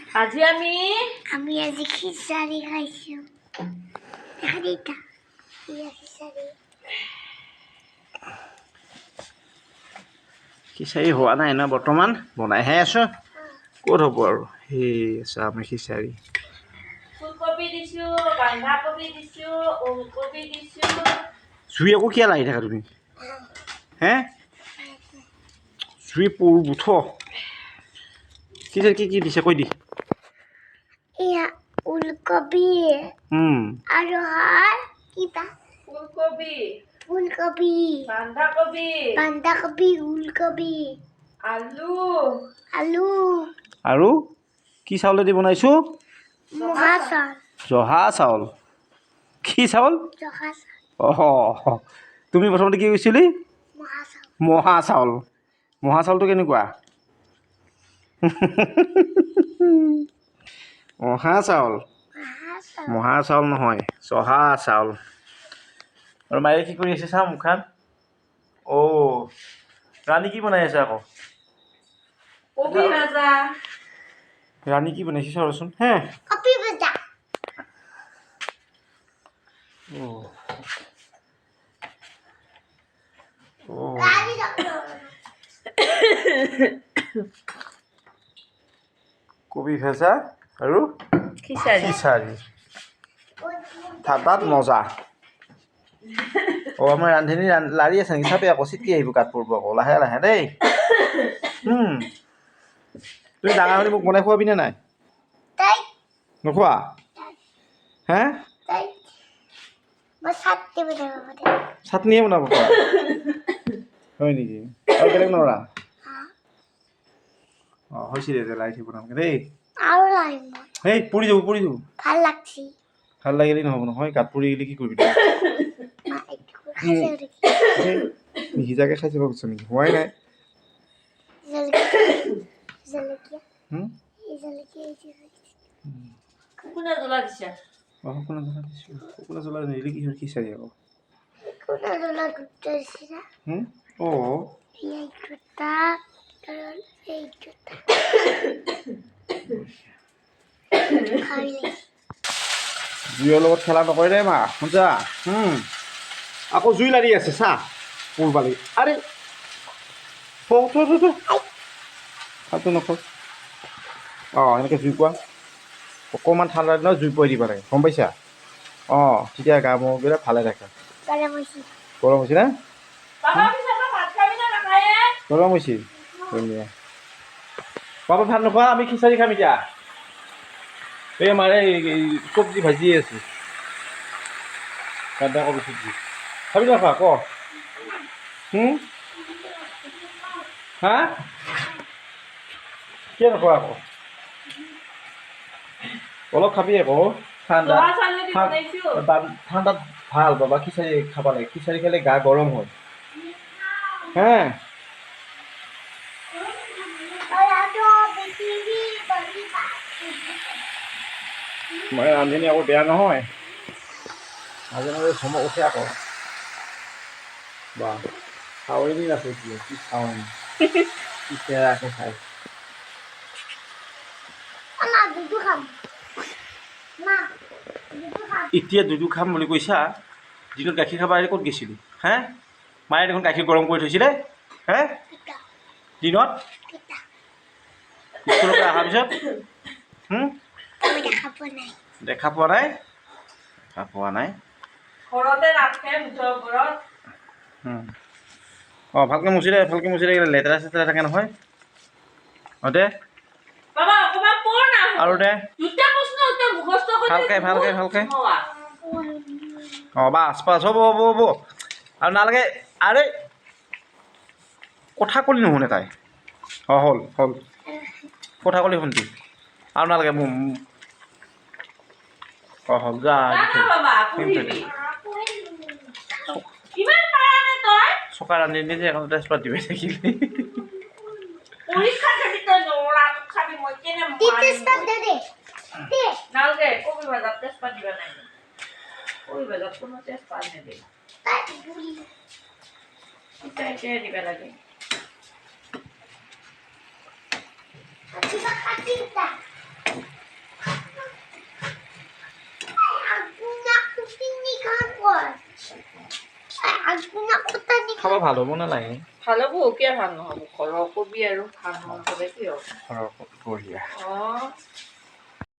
আজি আমি আজি খিচাৰি খাইছোঁ। দেখা দিতা খিচাৰি খিচাৰি হোৱা নাই ন বৰ্তমান বনাইহে আছো ক'ত হ'ব আৰু সেই আছে আমি খিচাৰি ফুলকবি দিছো বন্ধাকবি দিছো ওলকবি দিছো জুই আকৌ কিয় লাগি থাকা তুমি হে জুই পুৰ বুথ খিচাৰি কি দিছে কৈ দি এয়া ওলকবি আৰু কিবা ফুলকবি বন্ধাকবি ওলকবি আলু আৰু কি চাউলেদি বনাইছো মহা চাউল জহা চাউল কি চাউল তুমি প্ৰথমতে কি কৈছিলি মহা চাউল মহা চাউলটো কেনেকুৱা মহা চাউল নহয় জহা চাউল আৰু মায়ে কি কৰি আছে চা মুখখন ৰাণী কি বনাই আছে আকৌ কবি ভাজা ৰাণী কি বনাইছে চাওঁচোন হে কবি ভাজা কবি ভাজা আৰু খিচাৰি ঠাণ্ডাত মজা আমাৰ ৰান্ধনী লাৰি আছে নেকি চাপে আকৌ চিটকি আহিব গাত পৰিব আকৌ লাহে লাহে দেই তুমি ডাঙৰ হ'লে মোক বনাই খুৱাবিনে নাই নোখোৱা হে চাটনিয়ে বনাব পাৰা হয় নেকি আৰু বেলেগ নৰা হৈছে দে লাইঠি বনামগে দেই হেই পৰি যাব ভাল লাগিলে নহ'ব নহয় গাত পৰি গ'লে কি কৰিবি নিসিজাকে খাই যাব কৈছ নেকি হোৱাই নাই শুকুনা জ্বলা দিছা শুকুনা জ্বলা নিদিলে কিহৰ খিচাৰি আকৌ জুইৰ লগত খেলা নকৰে দেই মা শুনছা আকৌ জুই লাগি আছে চা পুৰবালি আৰে ভাতটো নকওঁ এনেকৈ জুই পোৱা অকণমান ঠাণ্ডা দিনত জুই পুৱাই দিব লাগে গম পাইছা তেতিয়া গা মূৰবিলাক ভালে থাকে গৰম হৈছে না গৰম হৈছে ধুনীয়া পাপা ভাত নোখোৱা আমি খিচাৰি খাম এতিয়া এই মাৰে চব্জি ভাজিয়ে আছো বন্ধাকবি চব্জি খাবি নাখা ক হা কিয় নোখোৱা আকৌ অলপ খাবি আকৌ ঠাণ্ডাত ভাল বাবা খিচাৰি খাব লাগে খিচাৰি খালে গা গৰম হয় হে মই ৰান্ধনি আকৌ বেয়া নহয় মাজে মাজে চমক উঠে আকৌ বা খাৱৈ দিন আছে কি খাওঁ কি চেৰাকে খাই এতিয়া দুধু খাম বুলি কৈছা দিনত গাখীৰ খাব আহিলে ক'ত গৈছিলি হে মায়ে দেখোন গাখীৰ গৰম কৰি থৈছিলে হে দিনত স্কুলৰ পৰা অহাৰ পিছত দেখা পোৱা নাই ভালকৈ মুচি দে লেতেৰা চেতেৰা থাকে নহয় দে আৰু দে ভালকৈ বাছ হ'ব আৰু নালাগে আৰে কথা ক'লি নুশুনে তাই হ'ল কথা ক'লি শুনতি আৰু নালাগে হ'ল যা চকা ৰান্ধি যে এখন তেজপাত দিবি থাকিলে দিবা লাগে আগদিনা কথা দি খাব ভাল হ'ব নালাগে ভাল হ'ব কিয় ভাল নহ'ব ঘৰৰ কবি আৰু ভাল নহ'লে কি হ'ব বঢ়িয়া অঁ